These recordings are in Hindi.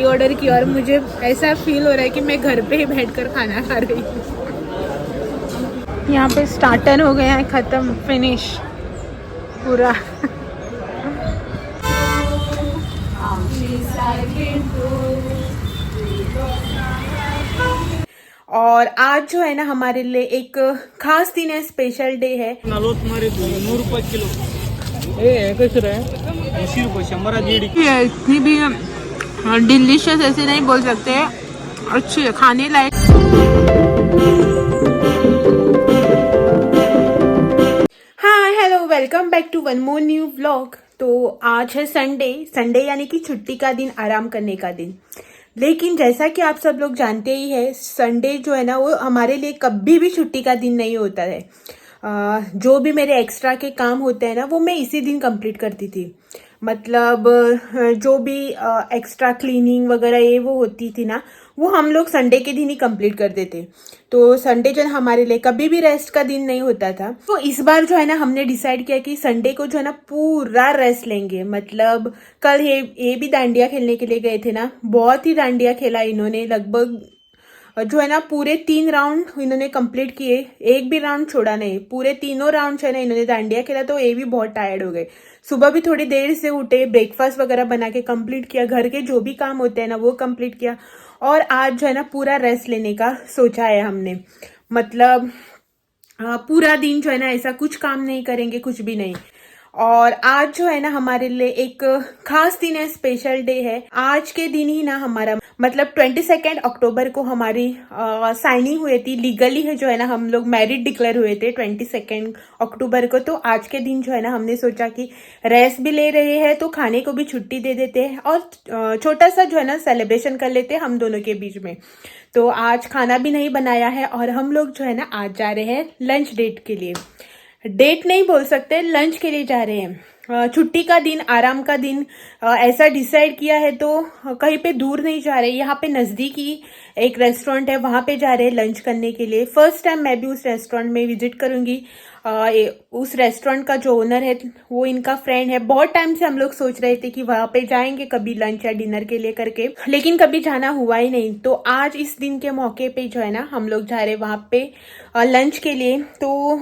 ऑर्डर की और मुझे ऐसा फील हो रहा है कि मैं घर पे ही बैठकर खाना खा रही हूँ। यहाँ पे स्टार्टर हो गया है ख़त्म, फिनिश पूरा। और आज जो है ना हमारे लिए एक खास दिन है, स्पेशल डे है। 100 रुपये किलो कैसे रहे 80 रुपये 100 ये इतनी भी डिलीशियस ऐसे नहीं बोल सकते, अच्छी है खाने लायक। हाँ hello, welcome back to one more new vlog. तो आज है संडे यानी कि छुट्टी का दिन, आराम करने का दिन। लेकिन जैसा कि आप सब लोग जानते ही है, संडे जो है ना वो हमारे लिए कभी भी छुट्टी का दिन नहीं होता है। जो भी मेरे एक्स्ट्रा के काम होते हैं ना वो मैं इसी दिन कंप्लीट करती थी। मतलब जो भी एक्स्ट्रा क्लीनिंग वगैरह ये वो होती थी ना, वो हम लोग संडे के दिन ही कंप्लीट कर देते। तो संडे जो है हमारे लिए कभी भी रेस्ट का दिन नहीं होता था। तो इस बार जो है ना हमने डिसाइड किया कि संडे को जो है ना पूरा रेस्ट लेंगे। मतलब कल ये भी डांडिया खेलने के लिए गए थे ना, बहुत ही डांडिया खेला इन्होंने। लगभग जो है ना पूरे 3 राउंड इन्होंने कंप्लीट किए, एक भी राउंड छोड़ा नहीं। पूरे तीनों राउंड जो है ना इन्होंने डांडिया खेला, तो ये भी बहुत टायर्ड हो गए। सुबह भी थोड़ी देर से उठे, ब्रेकफास्ट वगैरह बना के कंप्लीट किया, घर के जो भी काम होते हैं ना वो कंप्लीट किया। और आज जो है ना पूरा रेस्ट लेने का सोचा है हमने। मतलब पूरा दिन जो है ना ऐसा कुछ काम नहीं करेंगे, कुछ भी नहीं। और आज जो है ना हमारे लिए एक खास दिन है, स्पेशल डे है। आज के दिन ही ना हमारा मतलब 22 अक्टूबर को हमारी साइनिंग हुई थी, लीगली है जो है ना हम लोग मैरिड डिक्लेयर हुए थे 22 अक्टूबर को। तो आज के दिन जो है ना हमने सोचा कि रेस्ट भी ले रहे हैं तो खाने को भी छुट्टी दे देते हैं और छोटा सा जो है ना सेलिब्रेशन कर लेते हैं हम दोनों के बीच में। तो आज खाना भी नहीं बनाया है और हम लोग जो है ना आज जा रहे हैं लंच डेट के लिए। डेट नहीं बोल सकते, लंच के लिए जा रहे हैं। छुट्टी का दिन, आराम का दिन ऐसा डिसाइड किया है। तो कहीं पे दूर नहीं जा रहे, यहाँ पे नज़दीकी एक रेस्टोरेंट है, वहाँ पे जा रहे हैं लंच करने के लिए। फर्स्ट टाइम मैं भी उस रेस्टोरेंट में विजिट करूंगी। उस रेस्टोरेंट का जो ओनर है वो इनका फ्रेंड है। बहुत टाइम से हम लोग सोच रहे थे कि वहाँ पे जाएंगे कभी लंच या डिनर के लिए करके, लेकिन कभी जाना हुआ ही नहीं। तो आज इस दिन के मौके पे जो है ना हम लोग जा रहे हैं वहाँ पे लंच के लिए। तो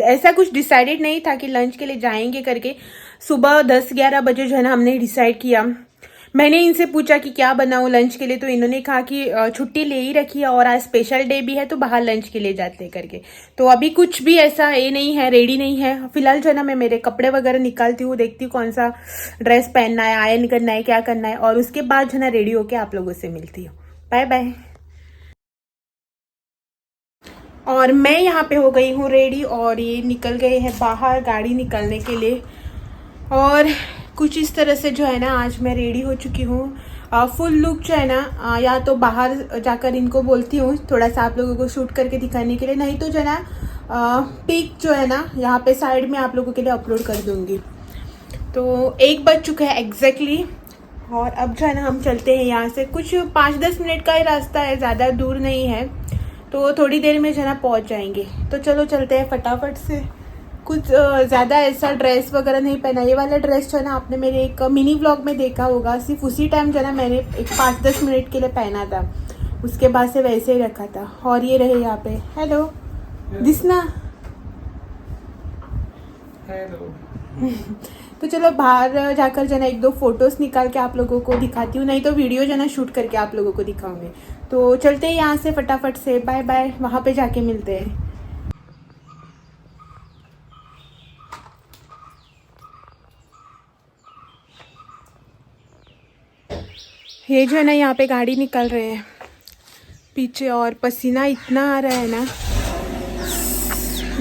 ऐसा कुछ डिसाइडेड नहीं था कि लंच के लिए जाएंगे करके। सुबह 10-11 बजे जो है ना हमने डिसाइड किया। मैंने इनसे पूछा कि क्या बनाऊं लंच के लिए, तो इन्होंने कहा कि छुट्टी ले ही रखी है और आज स्पेशल डे भी है तो बाहर लंच के लिए जाते हैं करके। तो अभी कुछ भी ऐसा ये नहीं है, रेडी नहीं है फिलहाल। जो है ना मैं मेरे कपड़े वगैरह निकालती हूँ, देखती हूँ कौन सा ड्रेस पहनना है, आयरन करना है, क्या करना है, और उसके बाद जो है ना रेडी होके आप लोगों से मिलती हूँ। Bye bye. और मैं यहाँ पे हो गई हूँ रेडी और ये निकल गए हैं बाहर गाड़ी निकलने के लिए। और कुछ इस तरह से जो है ना आज मैं रेडी हो चुकी हूँ। फुल लुक जो है ना या तो बाहर जाकर इनको बोलती हूँ थोड़ा सा आप लोगों को शूट करके दिखाने के लिए, नहीं तो जो है ना पिक जो है ना यहाँ पे साइड में आप लोगों के लिए अपलोड कर दूँगी। तो 1 बज चुका है एग्जैक्टली। और अब जो है ना हम चलते हैं यहाँ से। कुछ 5-10 मिनट का ही रास्ता है, ज़्यादा दूर नहीं है। तो थोड़ी देर में जो है ना पहुँच जाएंगे। तो चलो चलते हैं फटाफट से। कुछ ज़्यादा ऐसा ड्रेस वगैरह नहीं पहना। ये वाला ड्रेस जो है ना आपने मेरे एक मिनी व्लॉग में देखा होगा, सिर्फ उसी टाइम जो है ना मैंने एक 5-10 मिनट के लिए पहना था, उसके बाद से वैसे ही रखा था। और ये रहे यहाँ पे, हेलो दिसना। हेलो। तो चलो बाहर जाकर जो है ना 1-2 फोटोज निकाल के आप लोगों को दिखाती हूँ, नहीं तो वीडियो जो है ना शूट करके आप लोगों को दिखाऊंगी। तो चलते हैं यहाँ से फटाफट से। बाय बाय, वहाँ पे जाके मिलते हैं। ये जो है ना यहाँ पे गाड़ी निकल रहे हैं पीछे, और पसीना इतना आ रहा है ना,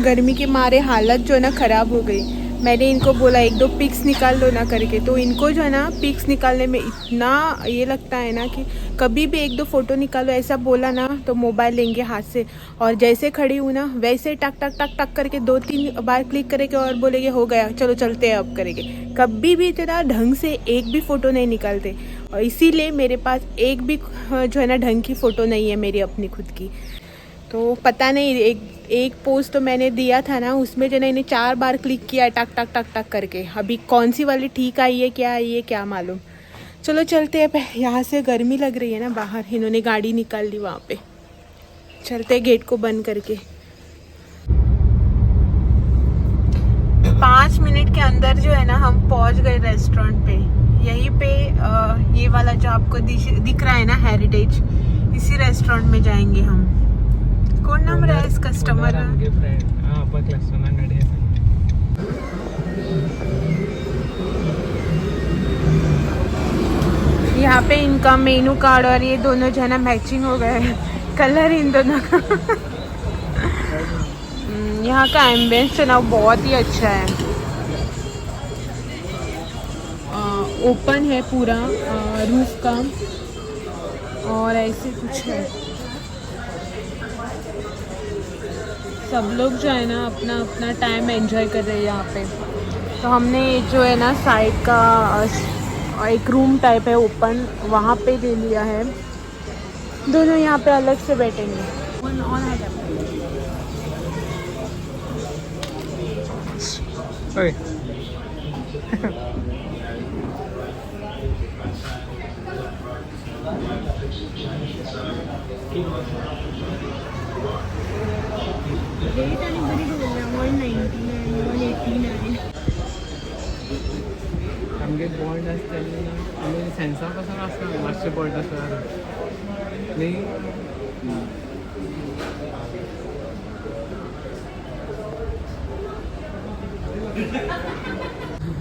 गर्मी के मारे हालत जो है ना ख़राब हो गई। मैंने इनको बोला 1-2 पिक्स निकाल लो ना करके, तो इनको जो है ना पिक्स निकालने में इतना ये लगता है ना कि कभी भी 1-2 फोटो निकालो ऐसा बोला ना तो मोबाइल लेंगे हाथ से। और जैसे खड़ी हूँ ना वैसे टक टक टक टक करके 2-3 बार क्लिक करेंगे और बोलेंगे हो गया चलो चलते हैं अब करेंगे। कभी भी इतना ढंग से एक भी फ़ोटो नहीं निकालते, और इसीलिए मेरे पास एक भी जो है ना ढंग की फ़ोटो नहीं है मेरी अपनी खुद की। तो पता नहीं, एक पोस्ट तो मैंने दिया था ना, उसमें जो ना इन्हें 4 बार क्लिक किया टक टक टक टक करके। अभी कौन सी वाली ठीक आई है क्या मालूम। चलो चलते हैं। यहाँ से गर्मी लग रही है ना बाहर, इन्होंने गाड़ी निकाल ली वहाँ पे। चलते हैं गेट को बंद करके। 5 मिनट के अंदर जो है ना हम पहुँच गए रेस्टोरेंट पे। यहीं पे ये वाला जो आपको दिख रहा है ना हेरिटेज, इसी रेस्टोरेंट में जाएंगे हम। कौन नाम रहा है इस कस्टमर? यहाँ पे इनका मेनू कार्ड और ये दोनों जो है ना मैचिंग हो गए हैं, कलर इन दोनों का। यहाँ का एम्बियंस जो ना बहुत ही अच्छा है। ओपन है पूरा रूफ का, और ऐसे कुछ है। सब लोग जो है ना अपना अपना टाइम एंजॉय कर रहे हैं यहाँ पे। तो हमने जो है ना साइड का एक रूम टाइप है ओपन, वहाँ पे ले लिया है। दोनों यहाँ पे अलग से बैठेंगे। आमगे बॉल्ड आसताली आमी सेन्सा पासून आसना मातशें बॉल्ड आसा न्ही।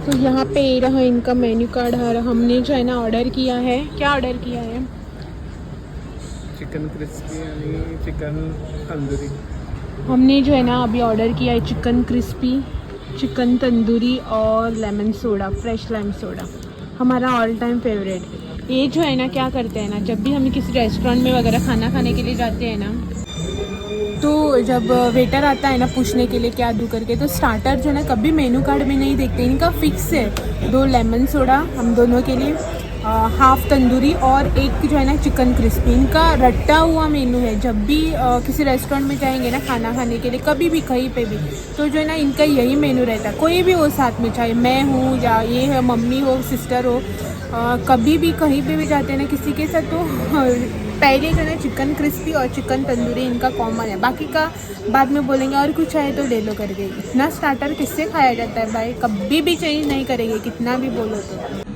तो यहाँ पे रहा इनका मेन्यू कार्ड। हमने जो है ना ऑर्डर किया है, क्या ऑर्डर किया है? चिकन क्रिस्पी आणि चिकन तंदूरी। हमने जो है ना अभी ऑर्डर किया है चिकन क्रिस्पी, चिकन तंदूरी और lemon soda, fresh lemon soda, हमारा ऑल टाइम फेवरेट। ये जो है ना क्या करते हैं ना, जब भी हम किसी रेस्टोरेंट में वगैरह खाना खाने के लिए जाते हैं ना, तो जब वेटर आता है ना पूछने के लिए क्या दूँ करके, तो स्टार्टर जो है ना कभी मेनू कार्ड में नहीं देखते। इनका फिक्स है 2 लेमन सोडा हम दोनों के लिए, हाफ तंदूरी और एक जो है ना चिकन क्रिस्पी। इनका रट्टा हुआ मेनू है। जब भी किसी रेस्टोरेंट में जाएंगे ना खाना खाने के लिए, कभी भी कहीं पे भी, तो जो है ना इनका यही मेनू रहता है। कोई भी हो साथ में, चाहे मैं हूँ या ये है मम्मी हो, सिस्टर हो, कभी भी कहीं पे भी जाते हैं ना किसी के साथ, तो पहले जो है चिकन क्रिस्पी और चिकन तंदूरी इनका कॉमन है। बाकी का बाद में बोलेंगे और कुछ चाहे तो ले लो करके। इतना स्टार्टर किससे खाया जाता है भाई, कभी भी चेंज नहीं करेंगे कितना भी बोलो तो।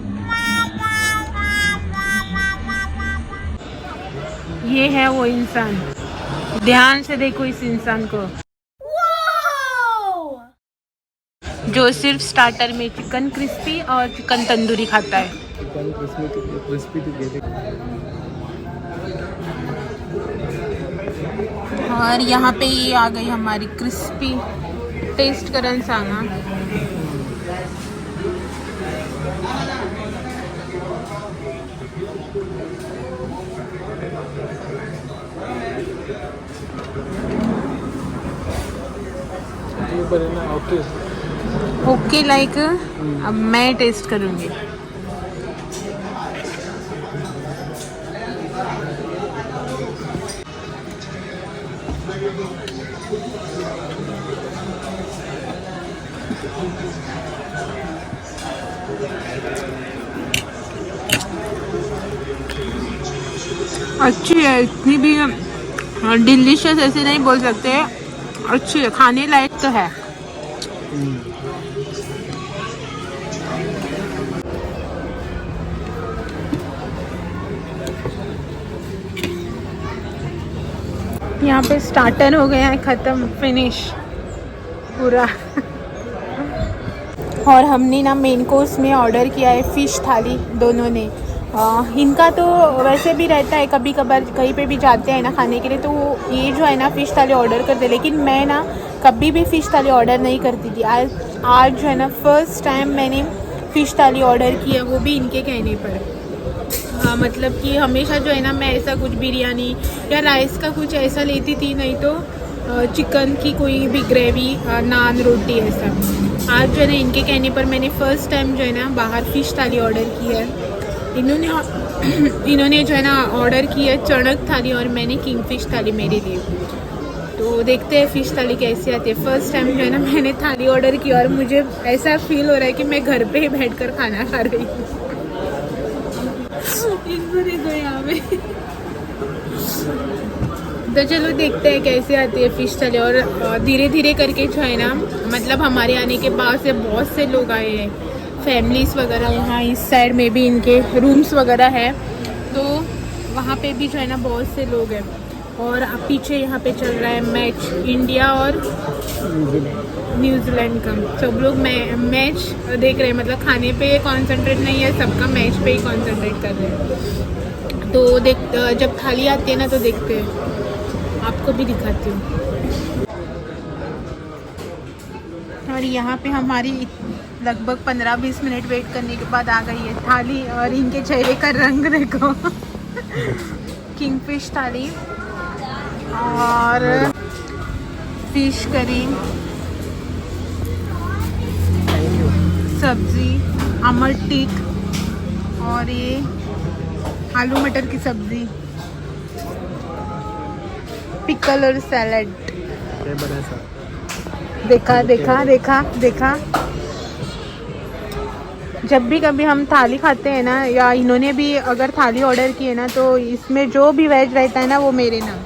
ये है वो इंसान, ध्यान से देखो इस इंसान को, जो सिर्फ स्टार्टर में चिकन क्रिस्पी और चिकन तंदूरी खाता है। चिकन क्रिस्पी और यहाँ पे ये आ गई हमारी क्रिस्पी, टेस्ट करन सांगा। ओके लाइक अब मैं टेस्ट करूँगी। अच्छी है, इतनी भी डिलीशियस ऐसे नहीं बोल सकते, अच्छी है, खाने लायक तो है। यहाँ पे स्टार्टर हो गया है ख़त्म, फिनिश पूरा। और हमने ना मेन कोर्स में ऑर्डर किया है फ़िश थाली दोनों ने। इनका तो वैसे भी रहता है, कभी कभार कहीं पे भी जाते हैं ना खाने के लिए, तो ये जो है ना फ़िश थाली ऑर्डर करते, लेकिन मैं ना कभी भी फ़िश थाली ऑर्डर नहीं करती थी। आज जो है ना फर्स्ट टाइम मैंने फ़िश थाली ऑर्डर किया, वो भी इनके कहने पर। मतलब कि हमेशा जो है ना मैं ऐसा कुछ बिरयानी या राइस का कुछ ऐसा लेती थी, नहीं तो चिकन की कोई भी ग्रेवी, नान, रोटी ऐसा। आज जो है ना इनके कहने पर मैंने फ़र्स्ट टाइम जो है ना बाहर फ़िश थाली ऑर्डर की है। इन्होंने जो है ना ऑर्डर की है चणक थाली और मैंने किंगफिश थाली मेरे लिए। तो देखते हैं फ़िश थाली कैसी आती है। फ़र्स्ट टाइम जो है ना मैंने थाली ऑर्डर की और मुझे ऐसा फील हो रहा है कि मैं घर पे ही बैठकर खाना खा रही हूँ। यहाँ पे। तो चलो देखते हैं कैसे आती है फिश थाली। और धीरे धीरे करके जो है ना, मतलब हमारे आने के बाद से बहुत से लोग आए हैं, फैमिलीज वगैरह। यहाँ इस साइड में भी इनके रूम्स वगैरह है, तो वहाँ पे भी जो है ना बहुत से लोग हैं। और अब पीछे यहाँ पे चल रहा है मैच इंडिया और न्यूजीलैंड का। सब लोग मैच देख रहे हैं, मतलब खाने पे कंसंट्रेट नहीं है, सबका मैच पे ही कंसंट्रेट कर रहे हैं। तो जब थाली आती है ना तो देखते हैं, आपको भी दिखाती हूँ। और यहाँ पे हमारी लगभग 15-20 मिनट वेट करने के बाद आ गई है थाली। और इनके चेहरे का रंग देखो। किंगफिश थाली और फिश करी, सब्जी अमर टिक, और ये आलू मटर की सब्जी, पिकल और सैलड। देखा देखा देखा देखा। जब भी कभी हम थाली खाते हैं ना, या इन्होंने भी अगर थाली ऑर्डर की है ना, तो इसमें जो भी वेज रहता है ना वो मेरे नाम।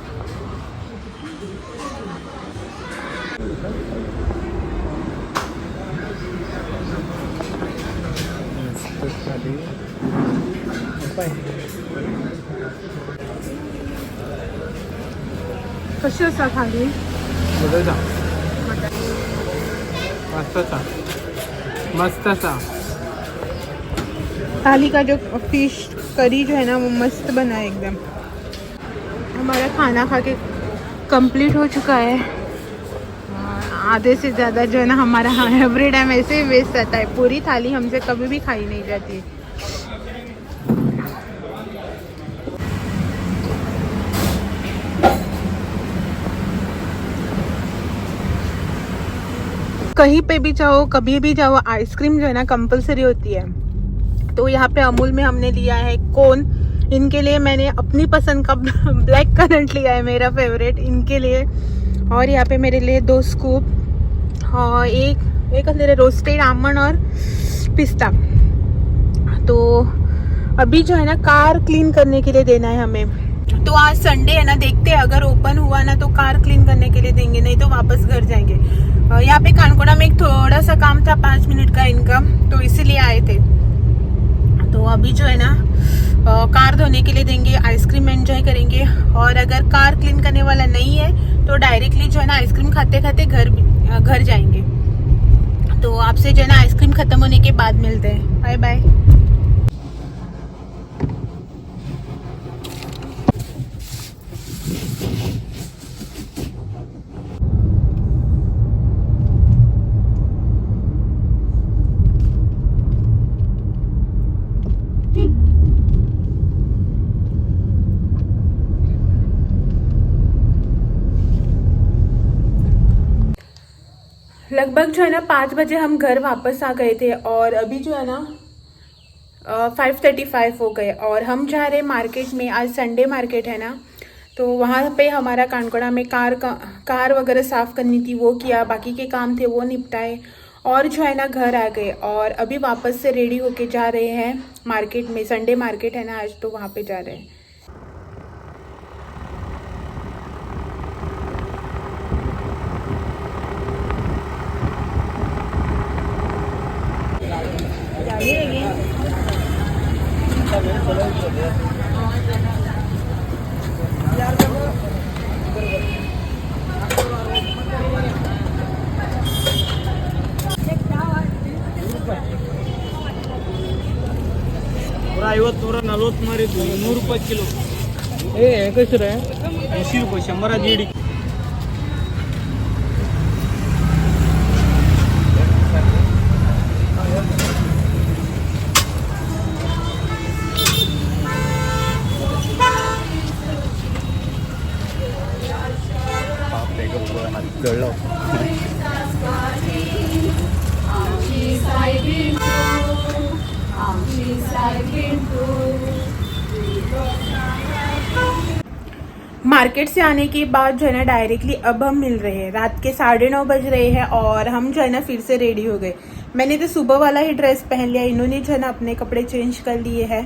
कशी असा थाली? मस्त सा थाली का जो फिश करी जो है ना वो मस्त बना है एकदम। हमारा खाना खा के कंप्लीट हो चुका है। आधे से ज़्यादा जो है ना हमारा एवरी टाइम ऐसे ही वेस्ट रहता है। पूरी थाली हमसे कभी भी खाई नहीं जाती। कहीं पे भी जाओ, कभी भी जाओ, आइसक्रीम जो है ना कंपलसरी होती है। तो यहाँ पे अमूल में हमने लिया है कोन। इनके लिए मैंने अपनी पसंद का ब्लैक करंट लिया है, मेरा फेवरेट, इनके लिए। और यहाँ पे मेरे लिए 2 स्कूप और एक मेरे रोस्टेड आमंड और पिस्ता। तो अभी जो है ना कार क्लीन करने के लिए देना है हमें। तो आज संडे है ना, देखते हैं अगर ओपन हुआ ना तो कार क्लीन करने के लिए देंगे, नहीं तो वापस घर जाएंगे। यहाँ पे कानकोड़ा में एक थोड़ा सा काम था 5 मिनट का इनका, तो इसीलिए आए थे। तो अभी जो है ना कार धोने के लिए देंगे, आइसक्रीम एंजॉय करेंगे। और अगर कार क्लीन करने वाला नहीं है तो डायरेक्टली जो है ना आइसक्रीम खाते खाते घर जाएंगे। तो आपसे जो है ना आइसक्रीम खत्म होने के बाद मिलते हैं। Bye bye. लगभग जो है ना 5 बजे हम घर वापस आ गए थे। और अभी जो है ना 5:35 हो गए और हम जा रहे मार्केट में। आज संडे मार्केट है ना, तो वहाँ पे हमारा कानकोड़ा में कार वगैरह साफ़ करनी थी, वो किया। बाकी के काम थे वो निपटाए और जो है ना घर आ गए। और अभी वापस से रेडी होके जा रहे हैं मार्केट में। संडे मार्केट है ना आज, तो वहाँ पे जा रहे हैं। ₹50 ಮಾರಿದ್ದು ₹100 ಕಿಲೋ. ಎಷ್ಟು ರೀ? ₹80 100 ಜೀಡಿ. मार्केट से आने के बाद जो है ना डायरेक्टली अब हम मिल रहे हैं। रात के 9:30 बज रहे हैं और हम जो है ना फिर से रेडी हो गए। मैंने तो सुबह वाला ही ड्रेस पहन लिया, इन्होंने जो है ना अपने कपड़े चेंज कर लिए हैं।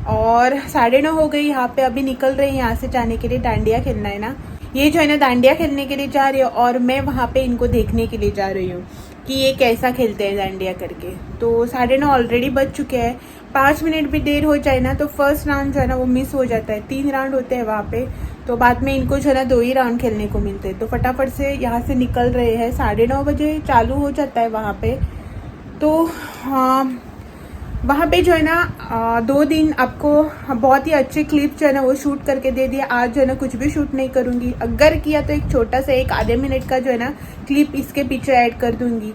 और 9:30 हो गई। यहाँ पे अभी निकल रहे हैं यहाँ से जाने के लिए, डांडिया खेलना है ना। ये जो है ना डांडिया खेलने के लिए जा रही है और मैं वहाँ पे इनको देखने के लिए जा रही हूँ कि ये कैसा खेलते हैं डांडिया करके। तो 9:30 ऑलरेडी बज चुके हैं। 5 मिनट भी देर हो जाए ना तो फर्स्ट राउंड जो है ना वो मिस हो जाता है। 3 राउंड होते हैं वहाँ पे, तो बाद में इनको जो है ना 2 ही राउंड खेलने को मिलते हैं। तो फटाफट से यहाँ से निकल रहे हैं। 9:30 बजे चालू हो जाता है वहाँ पे। तो हाँ, वहाँ पे जो है ना 2 दिन आपको बहुत ही अच्छे क्लिप जो है ना वो शूट करके दे दिया। आज जो है ना कुछ भी शूट नहीं करूँगी, अगर किया तो एक छोटा सा 1 आधे मिनट का जो है ना क्लिप इसके पीछे ऐड कर दूँगी।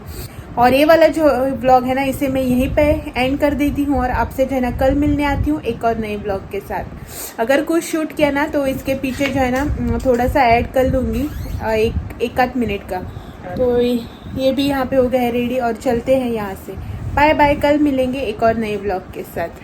और ये वाला जो व्लॉग है ना इसे मैं यहीं पे एंड कर देती हूँ और आपसे जो है ना कल मिलने आती हूँ एक और नए व्लॉग के साथ। अगर कुछ शूट किया ना तो इसके पीछे जो है ना थोड़ा सा ऐड कर लूँगी, एक आध मिनट का। तो ये भी यहाँ पे हो गया है रेडी और चलते हैं यहाँ से। बाय बाय, कल मिलेंगे एक और नए व्लॉग के साथ।